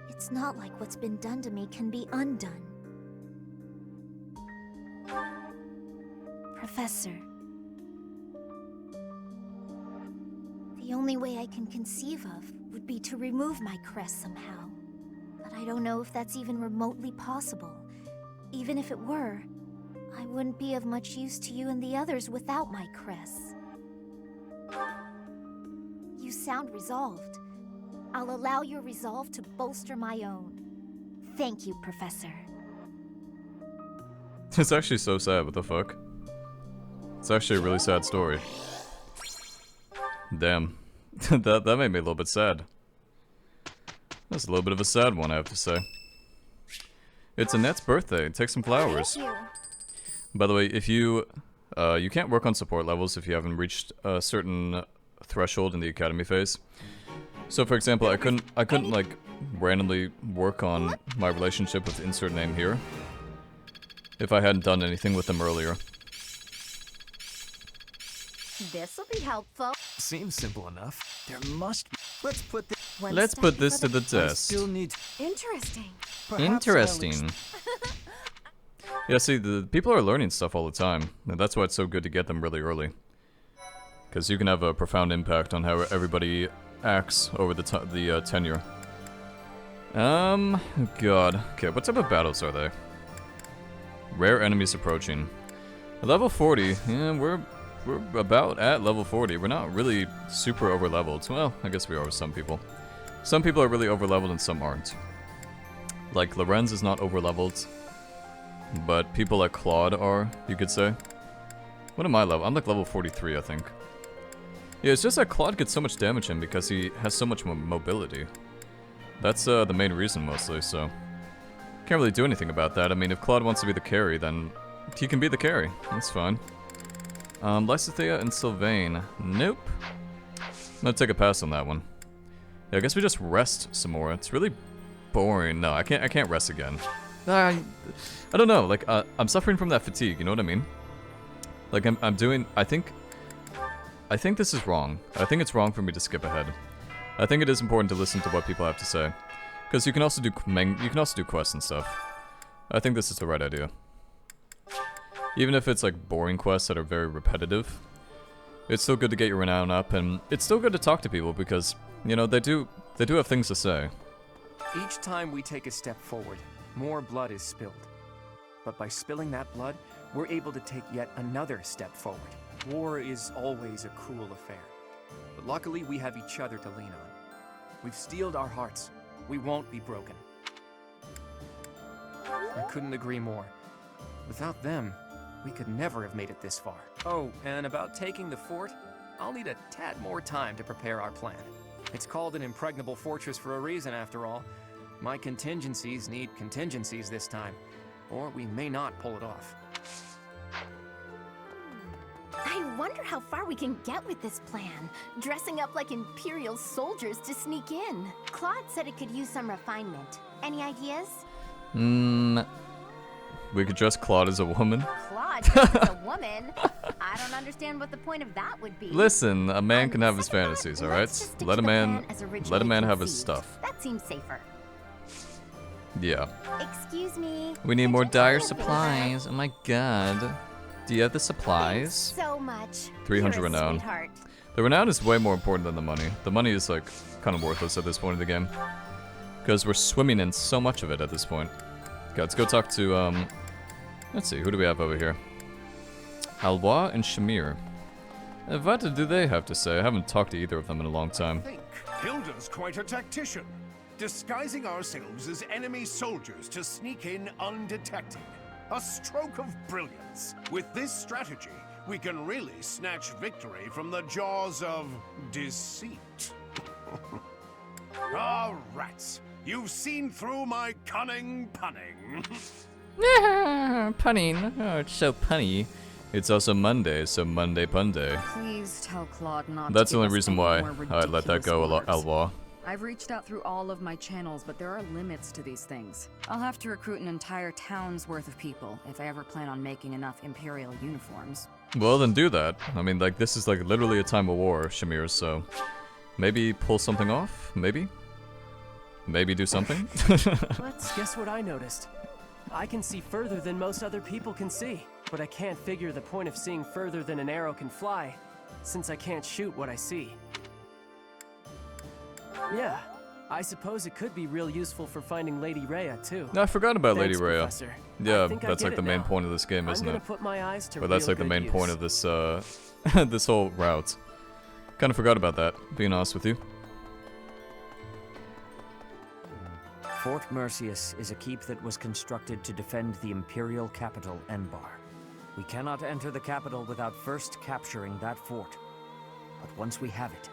It's not like what's been done to me can be undone. Professor, the only way I can conceive of would be to remove my crest somehow. But I don't know if that's even remotely possible. Even if it were, I wouldn't be of much use to you and the others without my crests. You sound resolved. I'll allow your resolve to bolster my own. Thank you, Professor. It's actually so sad, what the fuck? It's actually a really sad story. Damn. that made me a little bit sad. That's a little bit of a sad one, I have to say. It's Annette's birthday. Take some flowers. Thank you. By the way, if you you can't work on support levels if you haven't reached a certain threshold in the academy phase. So, for example, I couldn't like randomly work on my relationship with insert name here if I hadn't done anything with them earlier. This'll be helpful. Seems simple enough. There must be. Let's put this. Let's put this to the test. Still need. Interesting. Interesting. Yeah, see, the people are learning stuff all the time, and that's why it's so good to get them really early. Because you can have a profound impact on how everybody acts over the tenure. God. Okay, what type of battles are they? Rare enemies approaching. Level 40, yeah, we're about at level 40. We're not really super over-leveled. Well, I guess we are with some people. Some people are really over-leveled and some aren't. Like, Lorenz is not over-leveled. But people like Claude are, you could say. What am I level? I'm like level 43, I think. Yeah, it's just that Claude gets so much damage in because he has so much mobility. That's the main reason mostly, so... Can't really do anything about that. I mean, if Claude wants to be the carry, then he can be the carry. That's fine. Lysithea and Sylvain. Nope. I'm gonna take a pass on that one. Yeah, I guess we just rest some more. It's really boring. No, I can't rest again. I don't know, like, I'm suffering from that fatigue, you know what I mean? Like, I'm doing... I think this is wrong. I think it's wrong for me to skip ahead. I think it is important to listen to what people have to say. Because you can also do quests and stuff. I think this is the right idea. Even if it's like boring quests that are very repetitive, it's still good to get your renown up, and it's still good to talk to people because, you know, they do have things to say. Each time we take a step forward, more blood is spilled. But by spilling that blood, we're able to take yet another step forward. War is always a cruel affair. But luckily, we have each other to lean on. We've steeled our hearts. We won't be broken. I couldn't agree more. Without them, we could never have made it this far. Oh, and about taking the fort, I'll need a tad more time to prepare our plan. It's called an impregnable fortress for a reason, after all. My contingencies need contingencies this time, or we may not pull it off. I wonder how far we can get with this plan. Dressing up like Imperial soldiers to sneak in. Claude said it could use some refinement. Any ideas? We could dress Claude as a woman. Claude dressed as a woman? I don't understand what the point of that would be. Listen, a man can have his fantasies, alright? Let a man have his stuff. That seems safer. Yeah. Excuse me. We need more dire supplies. Oh my god. Do you have the supplies? Thanks so much. 300 You're a renown. sweetheart. The renown is way more important than the money. The money is like kind of worthless at this point in the game. Because we're swimming in so much of it at this point. Okay, let's go talk to, let's see, who do we have over here? Alwa and Shamir. What do they have to say? I haven't talked to either of them in a long time. Hilda's quite a tactician, disguising ourselves as enemy soldiers to sneak in undetected. A stroke of brilliance. With this strategy, we can really snatch victory from the jaws of deceit. Ah, rats. You've seen through my cunning punning. Punning. Oh, it's so punny. It's also Monday, so Monday Punday. Please tell Claude not That's to the only give us reason any why more I let that go, ridiculous Alwa. I've reached out through all of my channels, but there are limits to these things. I'll have to recruit an entire town's worth of people if I ever plan on making enough Imperial uniforms. Well, then do that. I mean, like, this is like literally a time of war, Shamir, so... Maybe pull something off? Maybe? Maybe do something? Guess what I noticed? I can see further than most other people can see. But I can't figure the point of seeing further than an arrow can fly, since I can't shoot what I see. Yeah, I suppose it could be real useful for finding Lady Rhea, too. No, I forgot about Thanks, Lady Rhea. Professor. Yeah, I think I that's get like the it main now. point of this game, isn't I'm it? gonna put my eyes to But that's real like the good main use. point of this, this whole route. Kinda forgot about that, being honest with you. Fort Mercius is a keep that was constructed to defend the Imperial capital, Enbar. We cannot enter the capital without first capturing that fort. But once we have it,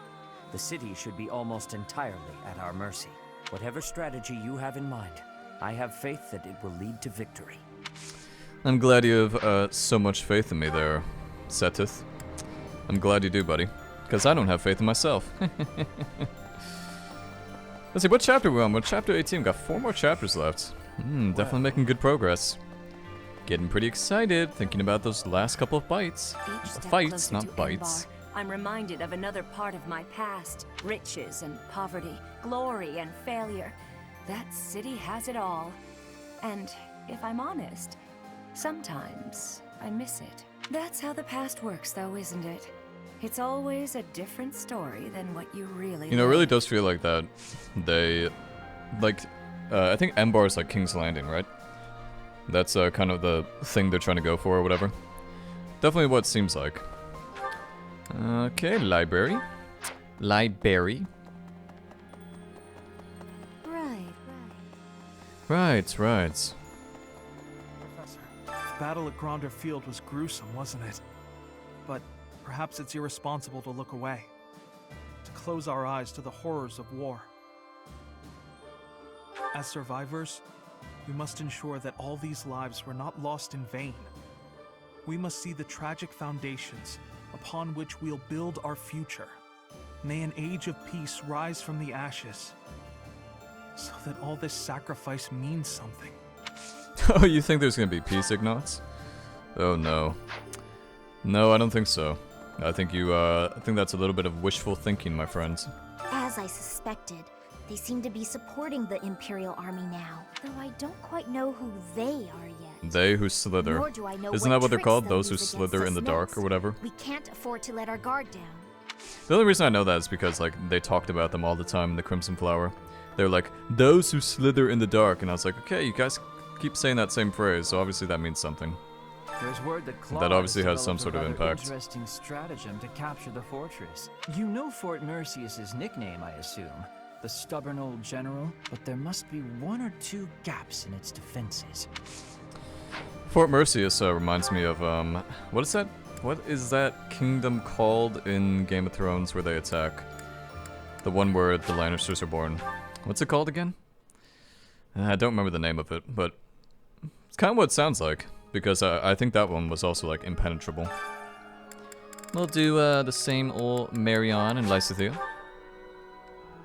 the city should be almost entirely at our mercy. Whatever strategy you have in mind, I have faith that it will lead to victory. I'm glad you have so much faith in me there, Setith. I'm glad you do, buddy. Because I don't have faith in myself. Let's see, what chapter are we on? We're chapter 18. We've got 4 more chapters left. Definitely making good progress. Getting pretty excited, thinking about those last couple of bites. Fights, not bites. I'm reminded of another part of my past. Riches and poverty, glory and failure. That city has it all. And if I'm honest, sometimes I miss it. That's how the past works, though, isn't it? It's always a different story than what you really You know, it really does feel like that. They, like, I think Enbar is like King's Landing, right? That's kind of the thing they're trying to go for or whatever. Definitely what it seems like. Okay, library. Library. Right. The battle at Gronder Field was gruesome, wasn't it? but perhaps it's irresponsible to look away, to close our eyes to the horrors of war. As survivors, we must ensure that all these lives were not lost in vain. We must see the tragic foundations upon which we'll build our future. May an age of peace rise from the ashes, so that all this sacrifice means something. Oh, you think there's gonna be peace, Ignatz? Oh no. No, I don't think so. I think that's a little bit of wishful thinking, my friends. As I suspected, they seem to be supporting the Imperial Army now, though I don't quite know who they are yet. They who slither. Nor do I know Isn't that what they're tricks called? they'll Those who use slither against in the us dark next. or whatever? We can't afford to let our guard down. The only reason I know that is because, like, they talked about them all the time in the Crimson Flower. They're like, those who slither in the dark, and I was like, okay, you guys keep saying that same phrase, so obviously that means something. There's word that Claude That obviously has some developed sort of a rather impact. interesting stratagem to capture the fortress. You know Fort Mercius's nickname, I assume. The stubborn old general, but there must be one or two gaps in its defenses. Fort Mercius reminds me of, what is that? What is that kingdom called in Game of Thrones where they attack? The one where the Lannisters are born. What's it called again? I don't remember the name of it, but it's kind of what it sounds like, because I think that one was also, like, impenetrable. We'll do, the same old Marion and Lysithea.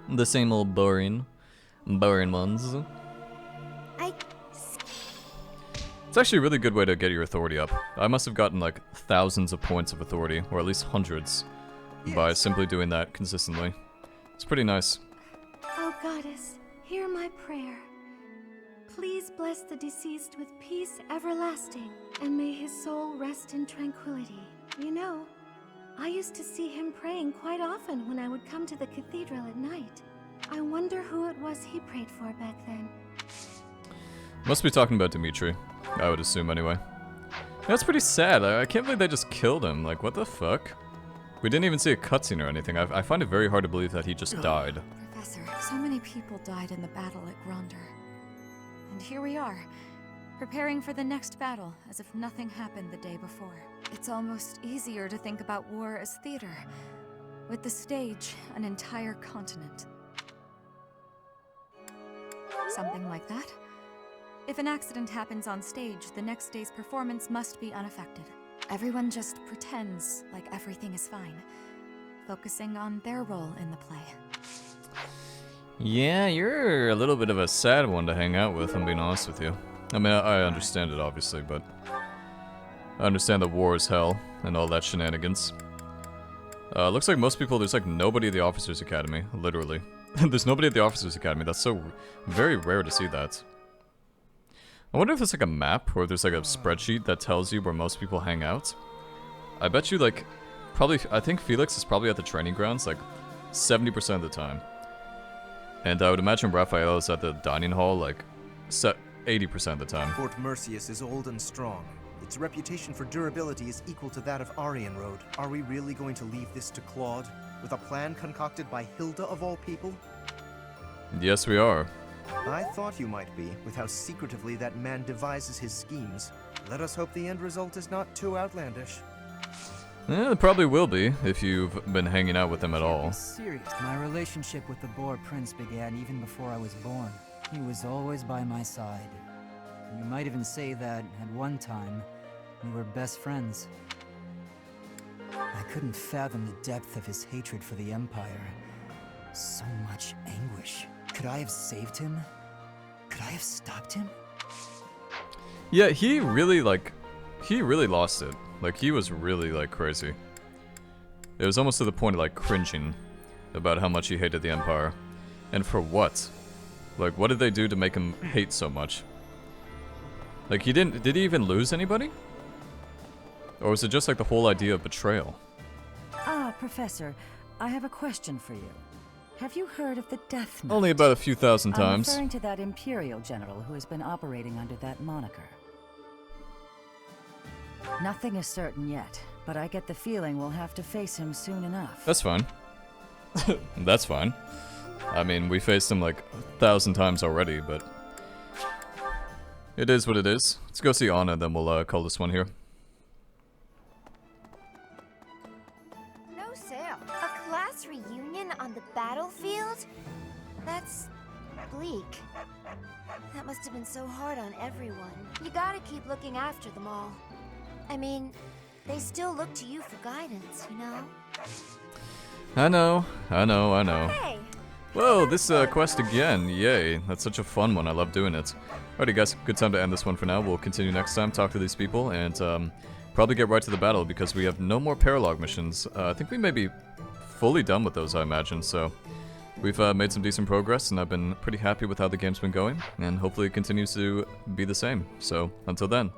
The same old boring ones. It's actually a really good way to get your authority up. I must have gotten like thousands of points of authority, or at least hundreds, by simply doing that consistently. It's pretty nice. Oh goddess, hear my prayer. Please bless the deceased with peace everlasting, and may his soul rest in tranquility. You know, I used to see him praying quite often when I would come to the cathedral at night. I wonder who it was he prayed for back then. Must be talking about Dimitri, I would assume anyway. That's pretty sad. I can't believe they just killed him. Like, what the fuck? We didn't even see a cutscene or anything. I find it very hard to believe that he just died. Professor, so many people died in the battle at Gronder. And here we are, preparing for the next battle as if nothing happened the day before. It's almost easier to think about war as theater, with the stage an entire continent. Something like that. If an accident happens on stage, the next day's performance must be unaffected. Everyone just pretends like everything is fine, focusing on their role in the play. Yeah, you're a little bit of a sad one to hang out with, I'm being honest with you. I mean, I understand it, obviously, but I understand that war is hell and all that shenanigans. Looks like most people, there's like nobody at the Officers Academy, literally. There's nobody at the Officers Academy. That's so very rare to see that. I wonder if there's like a map or if there's like a spreadsheet that tells you where most people hang out. I bet you like, probably, I think Felix is probably at the training grounds like 70% of the time. And I would imagine Raphael is at the dining hall like 80% of the time. Fort Mercius is old and strong. Its reputation for durability is equal to that of Aryan Road. Are we really going to leave this to Claude, with a plan concocted by Hilda of all people? Yes, we are. I thought you might be, with how secretively that man devises his schemes. Let us hope the end result is not too outlandish. Yeah, it probably will be, if you've been hanging out with him at all. Serious. My relationship with the Boar Prince began even before I was born. He was always by my side. You might even say that, at one time, we were best friends. I couldn't fathom the depth of his hatred for the Empire. So much anguish. Could I have saved him? Could I have stopped him? Yeah, he really lost it. Like, he was really, like, crazy. It was almost to the point of, like, cringing about how much he hated the Empire. And for what? Like, what did they do to make him hate so much? Like, did he even lose anybody? Or was it just, like, the whole idea of betrayal? Ah, Professor, I have a question for you. Have you heard of the Death Knight? Only about a few thousand I'm times. referring to that Imperial general who has been operating under that moniker. Nothing is certain yet, but I get the feeling we'll have to face him soon enough. That's fine. That's fine. I mean, we faced him like 1,000 times already, but it is what it is. Let's go see Anna, then we'll call this one here. sad. A class reunion on the battlefield? That's bleak. That must have been so hard on everyone. You gotta keep looking after them all. I mean, they still look to you for guidance, you know? I know. Hey! Whoa, this quest again. Yay. That's such a fun one. I love doing it. Alrighty, guys. Good time to end this one for now. We'll continue next time, talk to these people, and probably get right to the battle because we have no more paralog missions. I think we may be fully done with those, I imagine, so we've made some decent progress, and I've been pretty happy with how the game's been going, and hopefully it continues to be the same. So, until then.